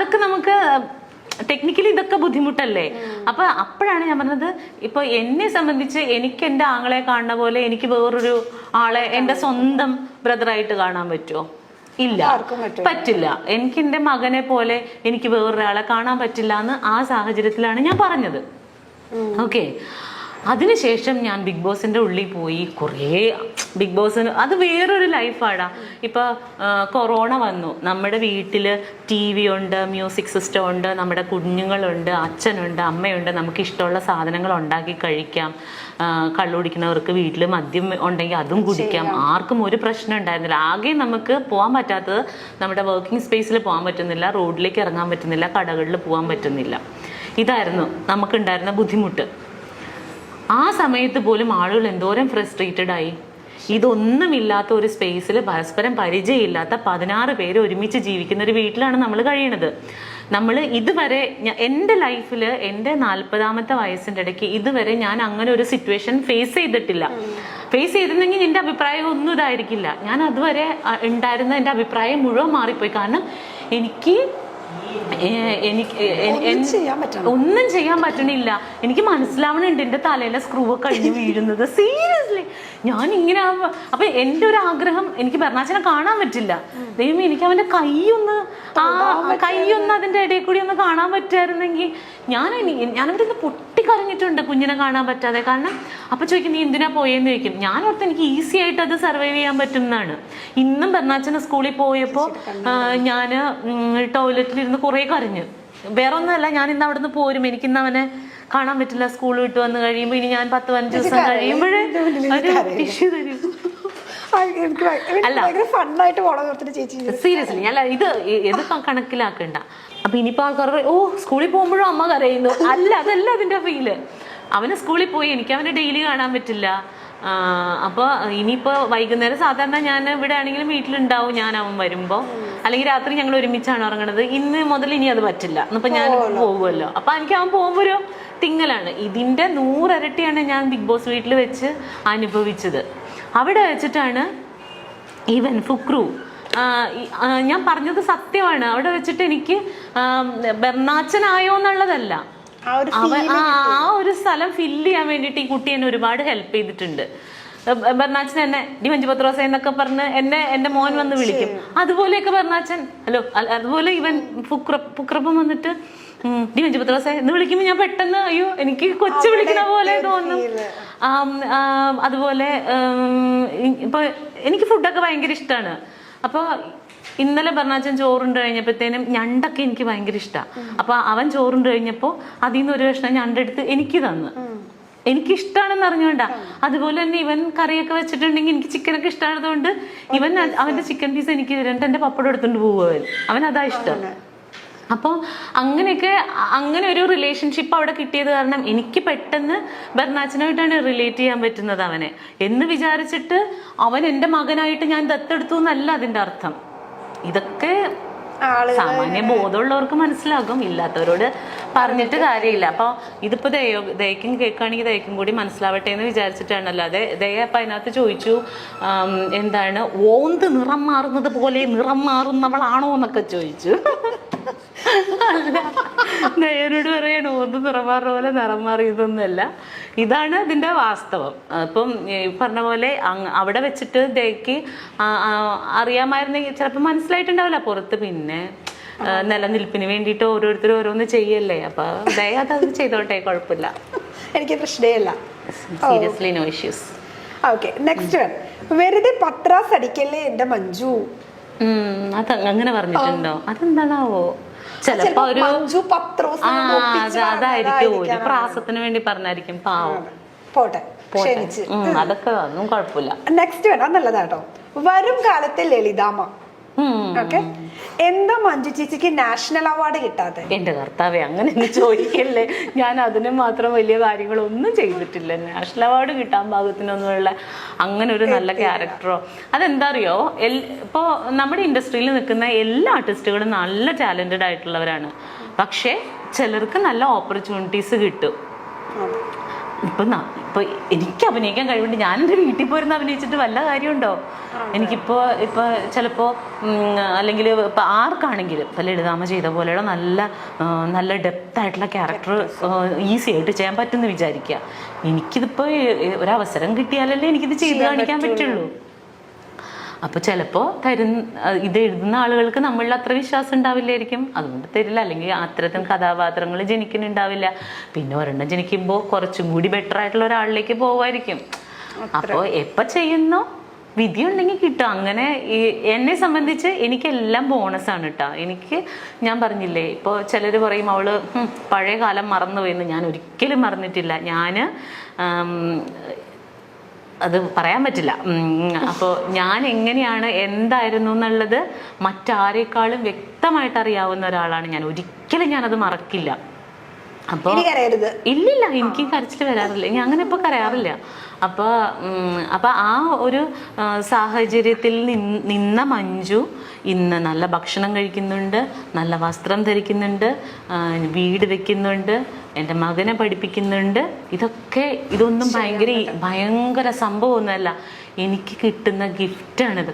അതൊക്കെ നമുക്ക് ടെക്നിക്കലി ഇതൊക്കെ ബുദ്ധിമുട്ടല്ലേ. അപ്പൊ അപ്പോഴാണ് ഞാൻ പറഞ്ഞത്, ഇപ്പൊ എന്നെ സംബന്ധിച്ച് എനിക്ക് എന്റെ ആങ്ങളെ കാണുന്ന പോലെ എനിക്ക് വേറൊരു ആളെ എന്റെ സ്വന്തം ബ്രദറായിട്ട് കാണാൻ പറ്റുമോ? ഇല്ല, പറ്റില്ല. എനിക്ക് എന്റെ മകനെ പോലെ എനിക്ക് വേറൊരാളെ കാണാൻ പറ്റില്ല എന്ന് ആ സാഹചര്യത്തിലാണ് ഞാൻ പറഞ്ഞത്. ഓക്കെ. അതിനുശേഷം ഞാൻ ബിഗ് ബോസിന്റെ ഉള്ളിൽ പോയി. കുറേ ബിഗ് ബോസിന് അത് വേറൊരു ലൈഫാടാ. ഇപ്പൊ കൊറോണ വന്നു, നമ്മുടെ വീട്ടില് TV ഉണ്ട്, മ്യൂസിക് സിസ്റ്റം ഉണ്ട്, നമ്മുടെ കുഞ്ഞുങ്ങളുണ്ട്, അച്ഛനുണ്ട്, അമ്മയുണ്ട്, നമുക്ക് ഇഷ്ടമുള്ള സാധനങ്ങൾ ഉണ്ടാക്കി കഴിക്കാം. കള്ളുകുടിക്കുന്നവർക്ക് വീട്ടിൽ മദ്യം ഉണ്ടെങ്കിൽ അതും കുടിക്കാം. ആർക്കും ഒരു പ്രശ്നം ഉണ്ടായിരുന്നില്ല. ആകെ നമുക്ക് പോകാൻ പറ്റാത്തത് നമ്മുടെ വർക്കിംഗ് സ്പേസിൽ പോകാൻ പറ്റുന്നില്ല, റോഡിലേക്ക് ഇറങ്ങാൻ പറ്റുന്നില്ല, കടകളിൽ പോകാൻ പറ്റുന്നില്ല. ഇതായിരുന്നു നമുക്കുണ്ടായിരുന്ന ബുദ്ധിമുട്ട്. ആ സമയത്ത് പോലും ആളുകൾ എന്തോരം ഫ്രസ്ട്രേറ്റഡ് ആയി. ഇതൊന്നുമില്ലാത്ത ഒരു സ്പേസിൽ പരസ്പരം പരിചയമില്ലാത്ത 16 പേര് ഒരുമിച്ച് ജീവിക്കുന്ന ഒരു വീട്ടിലാണ് നമ്മൾ കഴിയണത്. നമ്മൾ ഇതുവരെ എൻ്റെ ലൈഫിൽ എൻ്റെ 40ാമത്തെ വയസ്സിൻ്റെ ഇടയ്ക്ക് ഇതുവരെ ഞാൻ അങ്ങനെ ഒരു സിറ്റുവേഷൻ ഫേസ് ചെയ്തിട്ടില്ല. ഫേസ് ചെയ്തിരുന്നെങ്കിൽ എൻ്റെ അഭിപ്രായം ഒന്നും ഇതായിരിക്കില്ല. ഞാൻ അതുവരെ ഉണ്ടായിരുന്ന എൻ്റെ അഭിപ്രായം മുഴുവൻ മാറിപ്പോയി. കാരണം എനിക്ക് ഒന്നും ചെയ്യാൻ പറ്റണില്ല. എനിക്ക് മനസ്സിലാവണുണ്ട് എൻ്റെ തലയിലെ സ്ക്രൂ കഴിഞ്ഞ് വീഴുന്നത്. സീരിയസ്ലി ഞാൻ ഇങ്ങനെ. അപ്പൊ എൻ്റെ ഒരു ആഗ്രഹം, എനിക്ക് ബെർണാച്ചനെ കാണാൻ പറ്റില്ല. ദൈവം, എനിക്ക് അവന്റെ കൈയൊന്ന് അതിന്റെ ഇടയിൽ കൂടി ഒന്ന് കാണാൻ പറ്റുമായിരുന്നെങ്കിൽ ഞാനവിടെ നിന്ന് പൊട്ടിക്കരഞ്ഞിട്ടുണ്ട് കുഞ്ഞിനെ കാണാൻ പറ്റാതെ. കാരണം അപ്പൊ ചോദിക്കും, നീ എന്തിനാ പോയെന്ന് ചോദിക്കും. ഞാൻ ഓർത്ത് എനിക്ക് ഈസി ആയിട്ട് അത് സർവൈവ് ചെയ്യാൻ പറ്റും എന്നാണ്. ഇന്നും ബെർണാച്ചന് സ്കൂളിൽ പോയപ്പോൾ ഞാൻ ടോയ്ലറ്റിലിരുന്ന് കുറേ കരഞ്ഞു. വേറെ ഒന്നുമല്ല, ഞാൻ ഇന്ന് അവിടെ നിന്ന് പോരും, എനിക്കിന്ന് അവനെ കാണാൻ പറ്റില്ല. സ്കൂൾ വിട്ട് വന്ന് കഴിയുമ്പോൾ ഇനി ഞാൻ 10-15 ദിവസം കഴിയുമ്പോഴേ ഒരു ടിഷ്യൂ തരും. സീരിയസ്ലി ഞാൻ ഇത് കണക്കിലാക്കണ്ട. അപ്പൊ ഇനിയിപ്പോ ആൾക്കാർ ഓ സ്കൂളിൽ പോകുമ്പോഴും അമ്മ കരയുന്നു. അതല്ല അതിന്റെ ഫീല്. അവന് സ്കൂളിൽ പോയി, എനിക്ക് അവനെ ഡെയിലി കാണാൻ പറ്റില്ല. അപ്പൊ ഇനിയിപ്പോ വൈകുന്നേരം സാധാരണ ഞാൻ ഇവിടെ ആണെങ്കിലും വീട്ടിലുണ്ടാവും ഞാൻ അവൻ വരുമ്പോ, അല്ലെങ്കിൽ രാത്രി ഞങ്ങൾ ഒരുമിച്ചാണ് ഇറങ്ങണത്. ഇന്ന് മുതൽ ഇനി അത് പറ്റില്ല. ഇന്നിപ്പോ ഞാൻ പോകുമല്ലോ. അപ്പൊ എനിക്ക് അവൻ പോകുമ്പോ ഒരു തിങ്ങലാണ്. ഇതിന്റെ 100 ഇരട്ടിയാണ് ഞാൻ ബിഗ് ബോസ് വീട്ടിൽ വെച്ച് അനുഭവിച്ചത്. അവിടെ വെച്ചിട്ടാണ് ഈവൻ ഫുക്രു, ഞാൻ പറഞ്ഞത് സത്യമാണ്, അവിടെ വെച്ചിട്ട് എനിക്ക് ബെർണാച്ചനായോ എന്നുള്ളതല്ല, ആ ഒരു സ്ഥലം ഫില്ല് ചെയ്യാൻ വേണ്ടിയിട്ട് ഈ കുട്ടി എന്നെ ഒരുപാട് ഹെൽപ്പ് ചെയ്തിട്ടുണ്ട്. ബെർണാച്ചൻ എന്നെ ഡി മഞ്ജുപത്രോസ എന്നൊക്കെ പറഞ്ഞ് എന്റെ മോൻ വന്ന് വിളിക്കും. അതുപോലെയൊക്കെ ബെർണാച്ചൻ ഹലോ, അതുപോലെ ഇവൻ ഫുക്രപ്പം വന്നിട്ട് ഡി മഞ്ജുപത്രോസ എന്ന് വിളിക്കുമ്പോൾ ഞാൻ പെട്ടെന്ന് അയ്യോ എനിക്ക് കൊച്ചു വിളിക്കുന്ന പോലെ തോന്നും. അതുപോലെ ഇപ്പൊ എനിക്ക് ഫുഡൊക്കെ ഭയങ്കര ഇഷ്ടമാണ്. അപ്പോൾ ഇന്നലെ ബെർണാച്ചൻ ചോറുണ്ട് കഴിഞ്ഞപ്പോഴത്തേനും ഞണ്ടൊക്കെ എനിക്ക് ഭയങ്കര ഇഷ്ടമാണ്. അപ്പൊ അവൻ ചോറുണ്ട് കഴിഞ്ഞപ്പോൾ അതിൽ നിന്ന് ഒരു കഷ്ണം ഞണ്ടെടുത്ത് എനിക്ക് തന്നു. എനിക്കിഷ്ടമാണെന്ന് അറിഞ്ഞോണ്ടാ. അതുപോലെ തന്നെ ഇവൻ കറിയൊക്കെ വെച്ചിട്ടുണ്ടെങ്കിൽ എനിക്ക് ചിക്കനൊക്കെ ഇഷ്ടമായതുകൊണ്ട് ഇവൻ അവന്റെ ചിക്കൻ പീസ് എനിക്ക് തരുന്നുണ്ട്. എന്റെ പപ്പടം എടുത്തോണ്ട് പോവുക, അവൻ അതാ ഇഷ്ടം. അപ്പോൾ അങ്ങനെയൊക്കെ അങ്ങനെ ഒരു റിലേഷൻഷിപ്പ് അവിടെ കിട്ടിയത് കാരണം എനിക്ക് പെട്ടെന്ന് ബെർണാച്ചനായിട്ടാണ് റിലേറ്റ് ചെയ്യാൻ പറ്റുന്നത് അവനെ എന്ന് വിചാരിച്ചിട്ട്. അവൻ എൻ്റെ മകനായിട്ട് ഞാൻ ദത്തെടുത്തു എന്നല്ല അതിൻ്റെ അർത്ഥം. ഇതൊക്കെ സാമാന്യ ബോധമുള്ളവർക്ക് മനസ്സിലാകും, ഇല്ലാത്തവരോട് പറഞ്ഞിട്ട് കാര്യമില്ല. അപ്പൊ ഇതിപ്പോ ദയക്കും കേൾക്കുകയാണെങ്കിൽ ദയക്കും കൂടി മനസ്സിലാവട്ടെ എന്ന് വിചാരിച്ചിട്ടാണല്ലോ. ദയ അപ്പൊ അതിനകത്ത് ചോദിച്ചു, എന്താണ് ഓന്ത് നിറം മാറുന്നത് പോലെ നിറം മാറുന്നവളാണോ എന്നൊക്കെ ചോദിച്ചു. ദയനോട് പറയണ ഓന്ത് നിറം മാറുന്ന പോലെ നിറം മാറിയതൊന്നുമല്ല, ഇതാണ് ഇതിന്റെ വാസ്തവം. അപ്പം പറഞ്ഞ പോലെ അവിടെ വെച്ചിട്ട് ദയക്ക് അറിയാമായിരുന്നെങ്കിൽ ചിലപ്പോൾ മനസ്സിലായിട്ടുണ്ടാവില്ല പുറത്ത്. പിന്നെ നിലനിൽപ്പിന് വേണ്ടിയിട്ട് ഓരോരുത്തരും ഓരോന്ന് ചെയ്യല്ലേ. അപ്പൊ ദയ അത് ചെയ്തോട്ടെ, കുഴപ്പമില്ല, എനിക്ക് പ്രശ്നമില്ല. Seriously no issues. Okay, next വെറുതെ പത്രാസ് അടിക്കല്ലേ എന്റെ മഞ്ജു. അത് അങ്ങനെ പറഞ്ഞിട്ടുണ്ടോ? അതെന്താണാവോ? ചിലപ്പോ ഒരു അതായിരിക്കും, ഒരു പ്രാസത്തിന് വേണ്ടി പറഞ്ഞായിരിക്കും. പാവം, പോട്ടെ, അതൊക്കെ ഒന്നും കുഴപ്പമില്ല. നെക്സ്റ്റ് വേണം, നല്ലതാട്ടോ. വരും കാലത്തെ ലളിതാമ്മ. ഓക്കെ, എന്താ മഞ്ജു ചേച്ചിക്ക് നാഷണൽ അവാർഡ് കിട്ടാതെ? എന്റെ കർത്താവേ, അങ്ങനെ ചോദിക്കല്ലേ. ഞാൻ അതിന് മാത്രം വലിയ കാര്യങ്ങളൊന്നും ചെയ്തിട്ടില്ല. നാഷണൽ അവാർഡ് കിട്ടാൻ പാകത്തിനൊന്നുമുള്ള അങ്ങനെ ഒരു നല്ല ക്യാരക്ടറോ. അതെന്താ അറിയോ, ഇപ്പോൾ നമ്മുടെ ഇൻഡസ്ട്രിയിൽ നിൽക്കുന്ന എല്ലാ ആർട്ടിസ്റ്റുകളും നല്ല ടാലന്റഡ് ആയിട്ടുള്ളവരാണ്. പക്ഷേ ചിലർക്ക് നല്ല ഓപ്പർച്യൂണിറ്റീസ് കിട്ടും. ഇപ്പം ഇപ്പൊ എനിക്ക് അഭിനയിക്കാൻ കഴിവുണ്ട്, ഞാൻ എൻ്റെ വീട്ടിൽ പോയിരുന്ന് അഭിനയിച്ചിട്ട് വല്ല കാര്യമുണ്ടോ? എനിക്കിപ്പോ ചിലപ്പോ അല്ലെങ്കിൽ ഇപ്പൊ ആർക്കാണെങ്കിലും ഇപ്പൊ ലളിതാമ്മ ചെയ്ത പോലെയുള്ള നല്ല ഡെപ്ത് ആയിട്ടുള്ള ക്യാരക്ടർ ഈസി ആയിട്ട് ചെയ്യാൻ പറ്റുമെന്ന് വിചാരിക്കുക. എനിക്കിതിപ്പോ ഒരവസരം കിട്ടിയാലല്ലേ എനിക്കിത് ചെയ്ത് കാണിക്കാൻ പറ്റുള്ളൂ. അപ്പൊ ചിലപ്പോ ഇത് എഴുതുന്ന ആളുകൾക്ക് നമ്മളിൽ അത്ര വിശ്വാസം ഉണ്ടാവില്ലായിരിക്കും, അതുകൊണ്ട് തരില്ല. അല്ലെങ്കിൽ അത്തരത്തിൽ കഥാപാത്രങ്ങൾ ജനിക്കുന്നുണ്ടാവില്ല. പിന്നെ ഒരെണ്ണം ജനിക്കുമ്പോൾ കുറച്ചും കൂടി ബെറ്റർ ആയിട്ടുള്ള ഒരാളിലേക്ക് പോവായിരിക്കും. അപ്പോൾ എപ്പോൾ ചെയ്യുന്നോ വിധി ഉണ്ടെങ്കിൽ കിട്ടും. അങ്ങനെ എന്നെ സംബന്ധിച്ച് എനിക്കെല്ലാം ബോണസാണ് കേട്ടോ. ഞാൻ പറഞ്ഞില്ലേ, ഇപ്പോൾ ചിലർ പറയും അവള് പഴയ കാലം മറന്നുപോയെന്ന്. ഞാൻ ഒരിക്കലും മറന്നിട്ടില്ല. അത് പറയാൻ പറ്റില്ല. അപ്പോൾ ഞാൻ എങ്ങനെയാണ് എന്തായിരുന്നു എന്നുള്ളത് മറ്റാരേക്കാളും വ്യക്തമായിട്ട് അറിയാവുന്ന ഒരാളാണ് ഞാൻ. ഒരിക്കലും ഞാനത് മറക്കില്ല. അപ്പോൾ ഇല്ലില്ല, എനിക്ക് കരച്ചിൽ വരാറില്ല. ഞാൻ അങ്ങനെ ഇപ്പോൾ കരയാറില്ല. അപ്പോൾ ആ ഒരു സാഹചര്യത്തിൽ നിന്ന മഞ്ജു ഇന്ന് നല്ല ഭക്ഷണം കഴിക്കുന്നുണ്ട്, നല്ല വസ്ത്രം ധരിക്കുന്നുണ്ട്, വീട് വെക്കുന്നുണ്ട്, എൻ്റെ മകനെ പഠിപ്പിക്കുന്നുണ്ട്. ഇതൊന്നും ഭയങ്കര സംഭവമൊന്നുമല്ല, എനിക്ക് കിട്ടുന്ന ഗിഫ്റ്റാണിത്.